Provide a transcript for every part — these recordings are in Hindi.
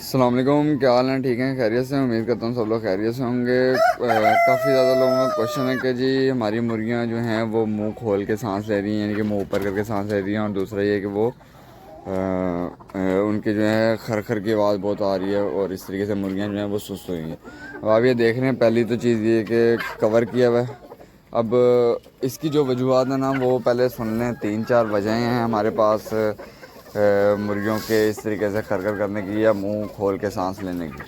अस्सलाम वालेकुम, क्या हाल है? ठीक है, खैरियत से? उम्मीद करता हूँ सब लोग खैरियत से होंगे। काफ़ी ज़्यादा लोगों का क्वेश्चन है कि जी हमारी मुर्गियाँ जो हैं वो मुंह खोल के सांस ले रही हैं, यानी कि मुंह ऊपर करके सांस ले रही हैं, और दूसरा ये कि वो उनके जो है खर खर की आवाज़ बहुत आ रही है, और इस तरीके से मुर्गियाँ जो हैं वो सुस्त हुई हैं। अब आप ये देख रहे हैं, पहली तो चीज़ ये कि कवर किया हुआ है। अब इसकी जो वजूहत है ना वो पहले सुन लें। 3-4 वजहें हैं हमारे पास मुर्गियों के इस तरीके से खरखर करने की या मुंह खोल के सांस लेने की।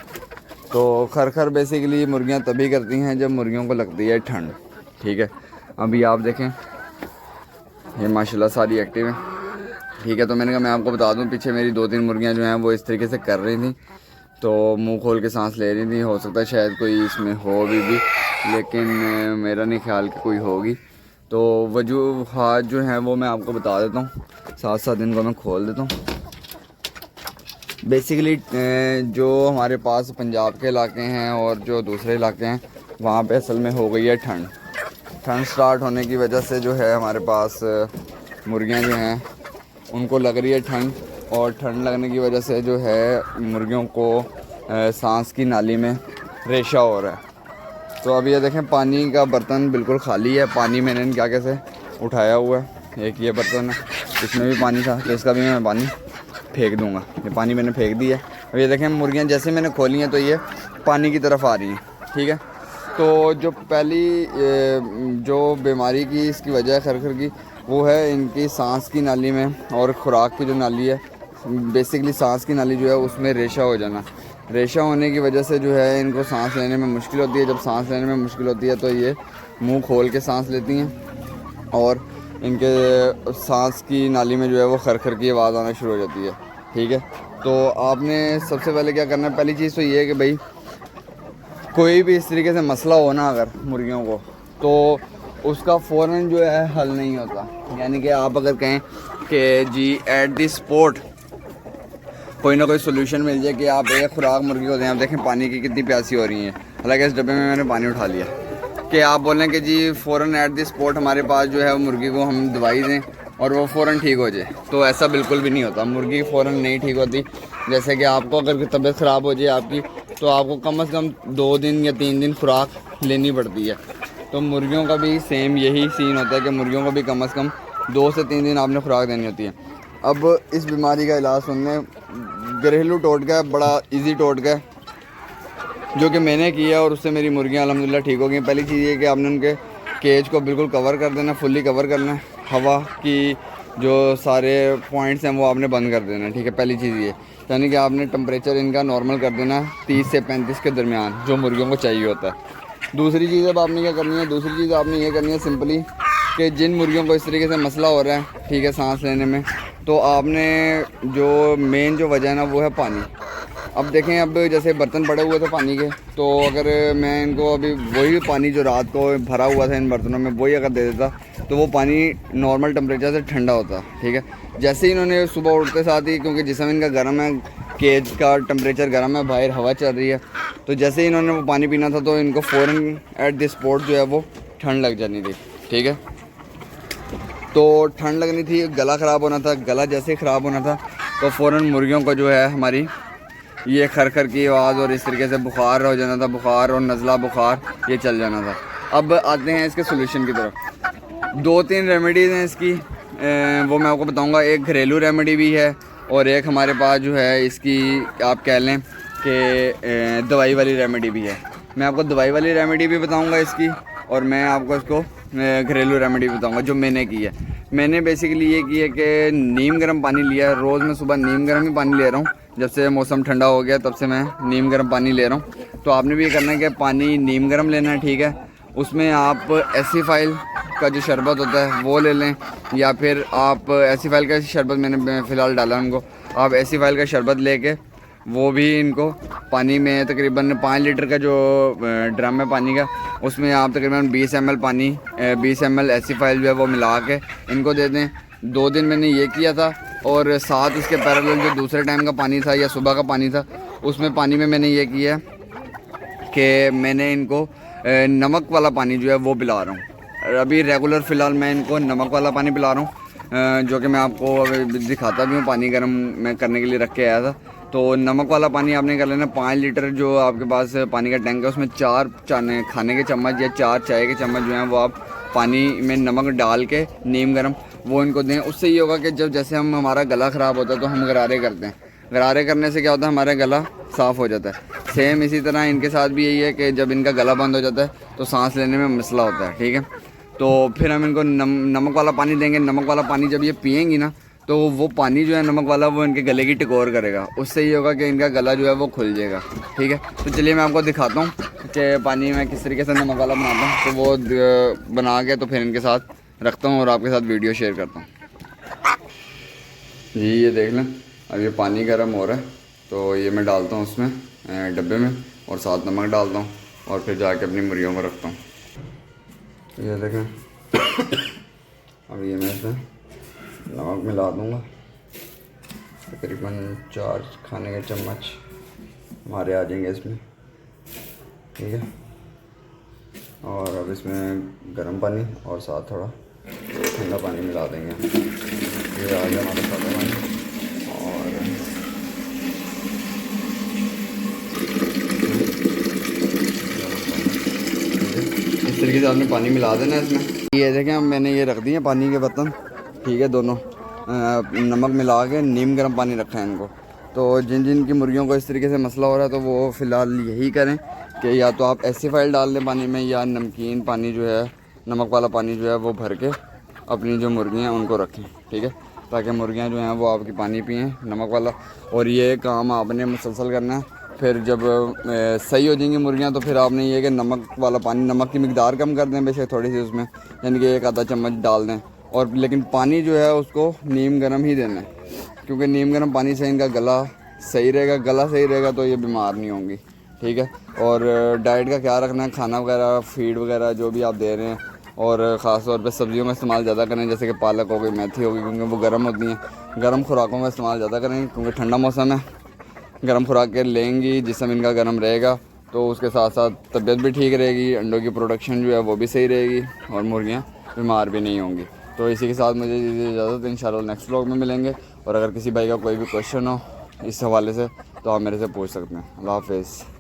तो खरखर बेसिकली मुर्गियां तभी करती हैं जब मुर्गियों को लगती है ठंड। ठीक है, अभी आप देखें, ये माशाल्लाह सारी एक्टिव हैं। ठीक है, तो मैंने कहा मैं आपको बता दूं, पीछे मेरी 2-3 मुर्गियां जो हैं वो इस तरीके से कर रही थी, तो मुंह खोल के सांस ले रही थी। हो सकता है शायद कोई इसमें हो भी, लेकिन मेरा नहीं ख्याल कि कोई होगी। तो वजूहात जो हैं वो मैं आपको बता देता हूँ, साथ साथ इनको मैं खोल देता हूँ। बेसिकली जो हमारे पास पंजाब के इलाके हैं और जो दूसरे इलाके हैं वहाँ पे असल में हो गई है ठंड। ठंड स्टार्ट होने की वजह से जो है हमारे पास मुर्गियाँ जो हैं उनको लग रही है ठंड, और ठंड लगने की वजह से जो है मुर्गियों को सांस की नाली में रेशा हो रहा है। तो अब ये देखें, पानी का बर्तन बिल्कुल खाली है। पानी मैंने इनके आगे से उठाया हुआ है। एक ये बर्तन है, इसमें भी पानी था, तो इसका भी मैं पानी फेंक दूंगा। ये पानी मैंने फेंक दिया है। अब ये देखें, मुर्गियाँ जैसे मैंने खोली हैं तो ये पानी की तरफ आ रही हैं। ठीक है, तो जो पहली जो बीमारी की इसकी वजह है खरखर की, वो है इनकी सांस की नाली में और खुराक की जो नाली है, बेसिकली सांस की नाली जो है उसमें रेशा हो जाना। रेशा होने की वजह से जो है इनको सांस लेने में मुश्किल होती है। जब सांस लेने में मुश्किल होती है तो ये मुंह खोल के सांस लेती हैं, और इनके सांस की नाली में जो है वो खरखर की आवाज़ आना शुरू हो जाती है। ठीक है, तो आपने सबसे पहले क्या करना है, पहली चीज़ तो ये है कि भाई कोई भी इस तरीके से मसला हो ना अगर मुर्गियों को, तो उसका फ़ौरन जो है हल नहीं होता। यानी कि आप अगर कहें कि जी एट दी स्पॉट कोई ना कोई सोल्यूशन मिल जाए कि आप एक खुराक मुर्गी को दें। आप देखें पानी की कितनी प्यासी हो रही है, हालांकि इस डब्बे में मैंने पानी उठा लिया। कि आप बोलें कि जी फ़ौरन एट दी स्पॉट हमारे पास जो है वो मुर्गी को हम दवाई दें और वो फ़ौरन ठीक हो जाए, तो ऐसा बिल्कुल भी नहीं होता। मुर्गी फ़ौरन नहीं ठीक होती। जैसे कि आपको अगर तबीयत ख़राब हो जाए आपकी, तो आपको कम से कम 2 दिन या 3 दिन खुराक लेनी पड़ती है। तो मुर्गियों का भी सेम यही सीन होता है कि मुर्गियों को भी कम से कम 2 से 3 दिन आपने खुराक देनी होती है। अब इस बीमारी का इलाज सुनने, घरेलू टोटका है, बड़ा इजी टोटका है जो कि मैंने किया और उससे मेरी मुर्गियाँ अल्हम्दुलिल्लाह ठीक हो गई। पहली चीज़ ये कि आपने उनके केज को बिल्कुल कवर कर देना, फुल्ली कवर करना है। हवा की जो सारे पॉइंट्स हैं वो आपने बंद कर देना है। ठीक है, पहली चीज़ ये, यानी कि आपने टेम्परेचर इनका नॉर्मल कर देना 30 से 35 के दरमियान, जो मुर्गियों को चाहिए होता है। दूसरी चीज़ अब आपने क्या करनी है, दूसरी चीज़ आपने ये करनी है सिंपली कि जिन मुर्गियों को इस तरीके से मसला हो रहा है, ठीक है, सांस लेने में, तो आपने जो मेन जो वजह है ना वो है पानी। अब देखें, अब जैसे बर्तन पड़े हुए थे पानी के, तो अगर मैं इनको अभी वही पानी जो रात को भरा हुआ था इन बर्तनों में वही अगर दे देता, तो वो पानी नॉर्मल टेम्परेचर से ठंडा होता। ठीक है, जैसे ही इन्होंने सुबह उठते साथ ही, क्योंकि जिस्म इनका गर्म है, केज का टेम्परेचर गर्म है, बाहर हवा चल रही है, तो जैसे ही इन्होंने वो पानी पीना था तो इनको फ़ौरन एट द स्पॉट जो है वो ठंड लग जानी थी। ठीक है, तो ठंड लगनी थी, गला ख़राब होना था। गला जैसे ही ख़राब होना था तो फ़ौरन मुर्गियों को जो है हमारी ये खरखर की आवाज़ और इस तरीके से बुखार हो जाना था, बुखार और नज़ला बुखार ये चल जाना था। अब आते हैं इसके सोल्यूशन की तरफ। 2-3 रेमेडीज़ हैं इसकी, वो मैं आपको बताऊंगा। एक घरेलू रेमेडी भी है और एक हमारे पास जो है इसकी आप कह लें कि दवाई वाली रेमेडी भी है। मैं आपको दवाई वाली रेमेडी भी बताऊंगा इसकी, और मैं आपको इसको घरेलू रेमेडी बताऊंगा जो मैंने की है। मैंने बेसिकली ये की है कि नीम गर्म पानी लिया है। रोज़ मैं सुबह नीम गर्म ही पानी ले रहा हूँ। जब से मौसम ठंडा हो गया तब से मैं नीम गर्म पानी ले रहा हूँ। तो आपने भी ये करना है कि पानी नीम गर्म लेना है। ठीक है, उसमें आप एसीफाइल का जो शरबत होता है वो ले लें, या फिर आप एसीफाइल का शरबत मैंने फ़िलहाल डाला उनको, आप एसीफाइल का शरबत लेके वो भी इनको पानी में तकरीबन 5 लीटर का जो ड्रम है पानी का, उसमें आप तकरीबन 20 ml पानी 20 ml एसीफाइल जो है वो मिला के इनको दे दें। 2 दिन मैंने ये किया था, और साथ इसके पैरेलल जो दूसरे टाइम का पानी था या सुबह का पानी था, उसमें पानी में मैंने ये किया कि मैंने इनको नमक वाला पानी जो है वो पिला रहा हूँ। अभी रेगुलर फ़िलहाल मैं इनको नमक वाला पानी पिला रहा हूँ, जो कि मैं आपको अभी दिखाता भी हूँ। पानी गर्म मैं करने के लिए रख के आया था, तो नमक वाला पानी आपने कर लेना 5 लीटर। जो आपके पास पानी का टैंक है उसमें 4 खाने के चम्मच या 4 चाय के चम्मच जो हैं वो आप पानी में नमक डाल के नीम गर्म वो इनको दें। उससे ये होगा कि जब जैसे हमारा गला ख़राब होता है तो हम गरारे करते हैं, गरारे करने से क्या होता है हमारा गला साफ़ हो जाता है। सेम इसी तरह इनके साथ भी यही है कि जब इनका गला बंद हो जाता है तो सांस लेने में मसला होता है, ठीक है। तो फिर हम इनको नमक वाला पानी देंगे। नमक वाला पानी जब ये पिएंगी ना तो वो पानी जो है नमक वाला वो इनके गले की टिकोर करेगा। उससे ये होगा कि इनका गला जो है वो खुल जाएगा, ठीक है। तो चलिए मैं आपको दिखाता हूँ कि पानी में किस तरीके से नमक वाला बनाता हूँ। तो वो बना के तो फिर इनके साथ रखता हूँ और आपके साथ वीडियो शेयर करता हूँ। जी ये देख लें, अब ये पानी गर्म हो रहा है तो ये मैं डालता हूँ उसमें डब्बे में और साथ नमक डालता हूँ और फिर जाके अपनी मुर्गियों को रखता हूँ। ये देखें अब ये मैं इसमें नमक मिला दूँगा, तकरीबन 4 खाने के चम्मच हमारे आ जाएंगे इसमें, ठीक है। और अब इसमें गर्म पानी और साथ थोड़ा ठंडा पानी मिला देंगे। ये आ गया हमारा सादा पानी और इस तरीके से आपने पानी मिला देना इसमें। ये देखें मैंने ये रख दिए पानी के बर्तन, ठीक है, दोनों नमक मिला के नीम गर्म पानी रखा है इनको। तो जिन जिन की मुर्गियों को इस तरीके से मसला हो रहा है तो वो फ़िलहाल यही करें कि या तो आप एसिफाइल डाल दें पानी में या नमकीन पानी जो है नमक वाला पानी जो है वो भर के अपनी जो मुर्गियाँ हैं उनको रखें, ठीक है, ताकि मुर्गियाँ जो हैं वो आपकी पानी पिएँ नमक वाला। और ये काम आपने मुसलसल करना है। फिर जब सही हो जाएंगी मुर्गियाँ तो फिर आपने ये कि नमक वाला पानी, नमक की मिकदार कम कर दें बेशक थोड़ी सी उसमें, यानी कि 1 आधा चम्मच डाल दें। और लेकिन पानी जो है उसको नीम गर्म ही देना है, क्योंकि नीम गर्म पानी से इनका गला सही रहेगा। गला सही रहेगा तो ये बीमार नहीं होंगी, ठीक है। और डाइट का क्या रखना है, खाना वगैरह फीड वगैरह जो भी आप दे रहे हैं, और ख़ास तौर पे सब्जियों का इस्तेमाल ज़्यादा करें, जैसे कि पालक हो गई, मेथी हो गई, क्योंकि वो गर्म होती हैं। गर्म खुराकों का इस्तेमाल ज़्यादा करें क्योंकि ठंडा मौसम है। गर्म खुराकें लेंगी, जिसम इनका गर्म रहेगा तो उसके साथ साथ तबीयत भी ठीक रहेगी, अंडों की प्रोडक्शन जो है वो भी सही रहेगी और मुर्गियाँ बीमार भी नहीं होंगी। तो इसी के साथ मुझे इजाज़त, इंशाल्लाह नेक्स्ट व्लॉग में मिलेंगे। और अगर किसी भाई का कोई भी क्वेश्चन हो इस हवाले से तो आप मेरे से पूछ सकते हैं। अल्लाह हाफ़िज़।